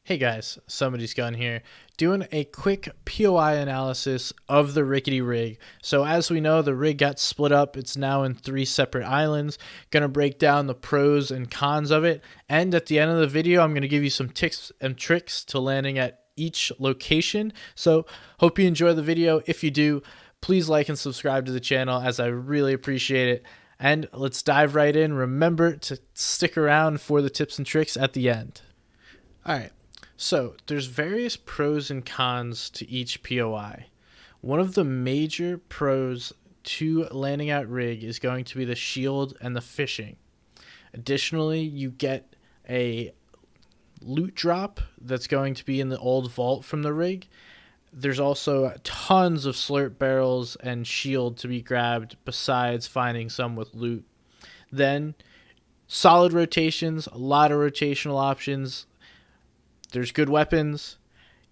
Hey guys, Somebody's Gun here, doing a quick POI analysis of the Rickety rig. So as we know, the rig got split up. It's now in 3 separate islands. Gonna break down the pros and cons of it. And at the end of the video, I'm gonna give you some tips and tricks to landing at each location. So hope you enjoy the video. If you do, please like and subscribe to the channel, as I really appreciate it. And let's dive right in. Remember to stick around for the tips and tricks at the end. All right. So there's various pros and cons to each POI. One of the major pros to landing at rig is going to be the shield and the fishing. Additionally, you get a loot drop that's going to be in the old vault from the rig. There's also tons of slurp barrels and shield to be grabbed besides finding some with loot. Then solid rotations, a lot of rotational options. There's good weapons.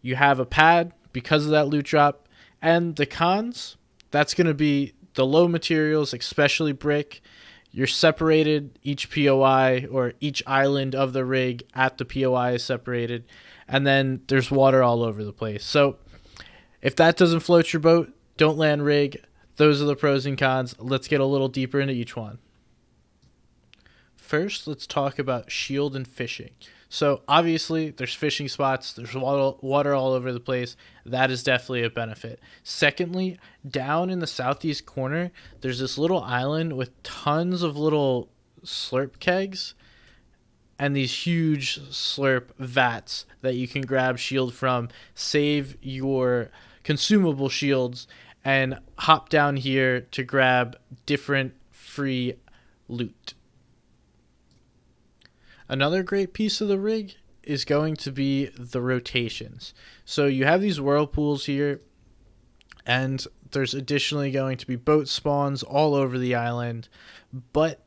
You have a pad because of that loot drop. And the cons, that's going to be the low materials, especially brick. You're separated. Each POI or each island of the rig at the POI is separated. And then there's water all over the place. So if that doesn't float your boat, don't land rig. Those are the pros and cons. Let's get a little deeper into each one. First, let's talk about shield and fishing. So obviously there's fishing spots, there's water all over the place. That is definitely a benefit. Secondly, down in the southeast corner, there's this little island with tons of little slurp kegs and these huge slurp vats that you can grab shield from, save your consumable shields, and hop down here to grab different free loot. Another great piece of the rig is going to be the rotations. So you have these whirlpools here, and there's additionally going to be boat spawns all over the island, but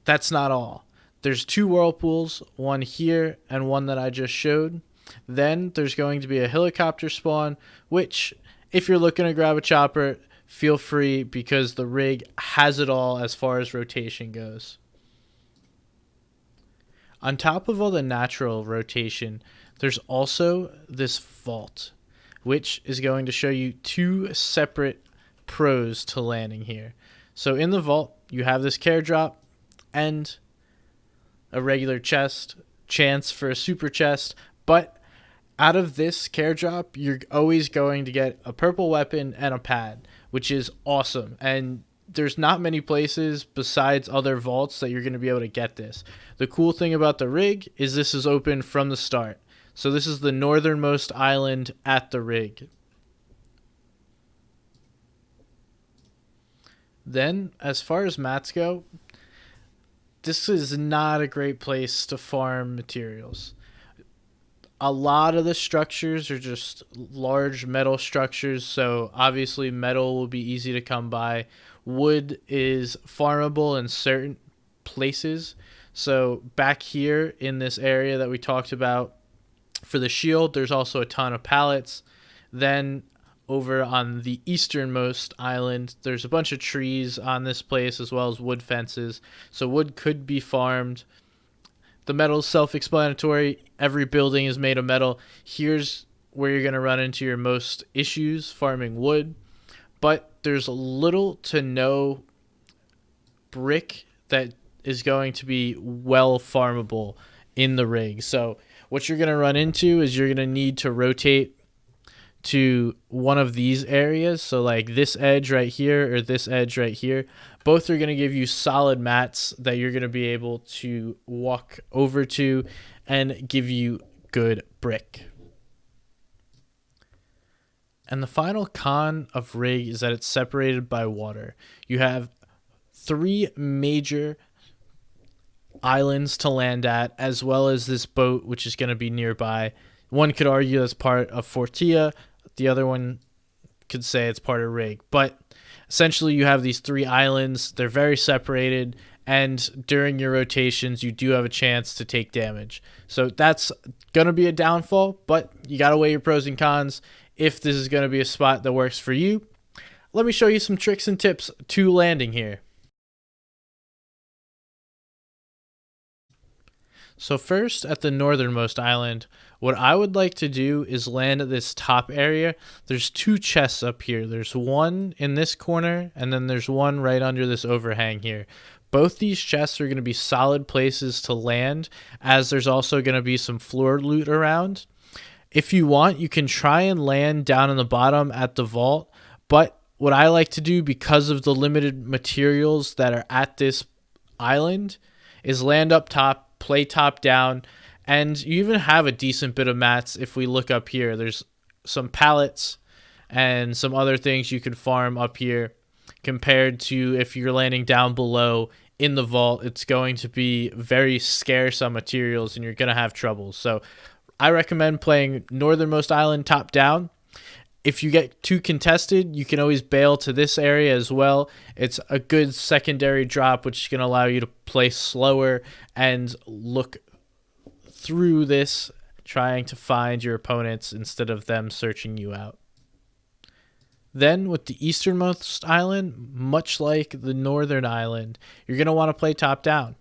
that's not all. There's 2 whirlpools, one here and one that I just showed. Then there's going to be a helicopter spawn, which if you're looking to grab a chopper, feel free because the rig has it all as far as rotation goes. On top of all the natural rotation, there's also this vault, which is going to show you 2 separate pros to landing here. So in the vault, you have this care drop and a regular chest, chance for a super chest, but out of this care drop, you're always going to get a purple weapon and a pad, which is awesome. And there's not many places besides other vaults that you're going to be able to get this. The cool thing about the rig is this is open from the start. So this is the northernmost island at the rig. Then, as far as mats go, this is not a great place to farm materials. A lot of the structures are just large metal structures, so obviously metal will be easy to come by. Wood is farmable in certain places. So back here in this area that we talked about for the shield, there's also a ton of pallets. Then over on the easternmost island, there's a bunch of trees on this place as well as wood fences. So wood could be farmed. The metal is self-explanatory. Every building is made of metal. Here's where you're going to run into your most issues farming wood. But there's little to no brick that is going to be well farmable in the rig. So what you're going to run into is you're going to need to rotate to one of these areas. So like this edge right here or this edge right here. Both are going to give you solid mats that you're going to be able to walk over to and give you good brick. And the final con of rig is that it's separated by water. You have 3 major islands to land at, as well as this boat, which is going to be nearby. One could argue that's part of Fortia. The other one could say it's part of rig. But essentially, you have these 3 islands. They're very separated. And during your rotations, you do have a chance to take damage. So that's going to be a downfall, but you got to weigh your pros and cons. If this is going to be a spot that works for you, let me show you some tricks and tips to landing here. So first, at the northernmost island, what I would like to do is land at this top area. There's two chests up here. There's one in this corner, and then there's one right under this overhang here. Both these chests are going to be solid places to land, as there's also going to be some floor loot around. If you want, you can try and land down in the bottom at the vault, but what I like to do, because of the limited materials that are at this island, is land up top, play top down, and you even have a decent bit of mats. If we look up here, there's some pallets and some other things you could farm up here, compared to if you're landing down below in the vault. It's going to be very scarce on materials and you're going to have trouble. So I recommend playing northernmost island top down. If you get too contested, you can always bail to this area as well. It's a good secondary drop, which is going to allow you to play slower and look through this, trying to find your opponents instead of them searching you out. Then with the easternmost island, much like the northern island, you're going to want to play top down.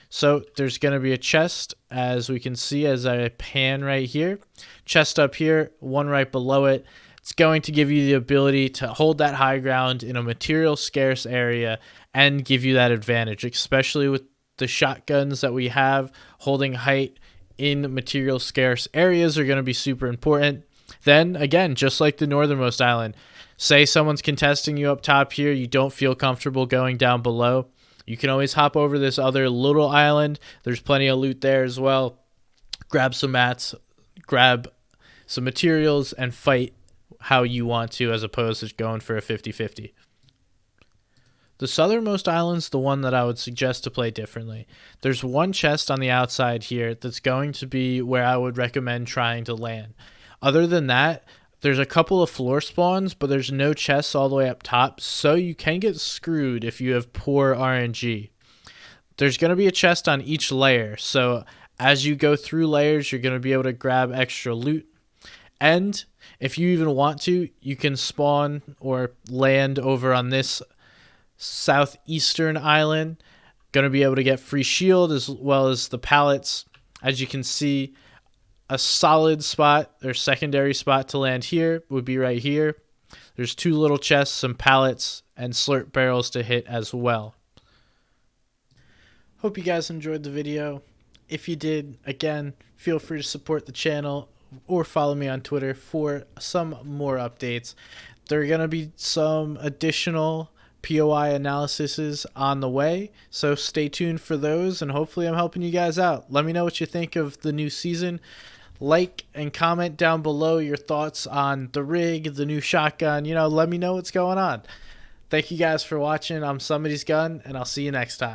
So there's going to be a chest, as we can see as I pan right here. Chest up here, one right below it. It's going to give you the ability to hold that high ground in a material scarce area and give you that advantage, especially with the shotguns that we have. Holding height in material scarce areas are going to be super important. Then again, just like the northernmost island, say someone's contesting you up top here, you don't feel comfortable going down below, you can always hop over this other little island. There's plenty of loot there as well. Grab some mats, grab some materials, and fight how you want to, as opposed to going for a 50-50. The southernmost island's the one that I would suggest to play differently. There's one chest on the outside here that's going to be where I would recommend trying to land. Other than that, there's a couple of floor spawns, but there's no chests all the way up top, so you can get screwed if you have poor RNG. There's going to be a chest on each layer, so as you go through layers, you're going to be able to grab extra loot. And if you even want to, you can spawn or land over on this southeastern island. Going to be able to get free shield as well as the pallets. As you can see, a solid spot or secondary spot to land here would be right here. There's two little chests, some pallets, and slurp barrels to hit as well. Hope you guys enjoyed the video. If you did, again, feel free to support the channel or follow me on Twitter for some more updates. There are going to be some additional POI analyses on the way, so stay tuned for those, and hopefully I'm helping you guys out. Let me know what you think of the new season. Like and comment down below your thoughts on the rig, the new shotgun. Let me know what's going on. Thank you guys for watching. I'm Somebody's Gun, and I'll see you next time.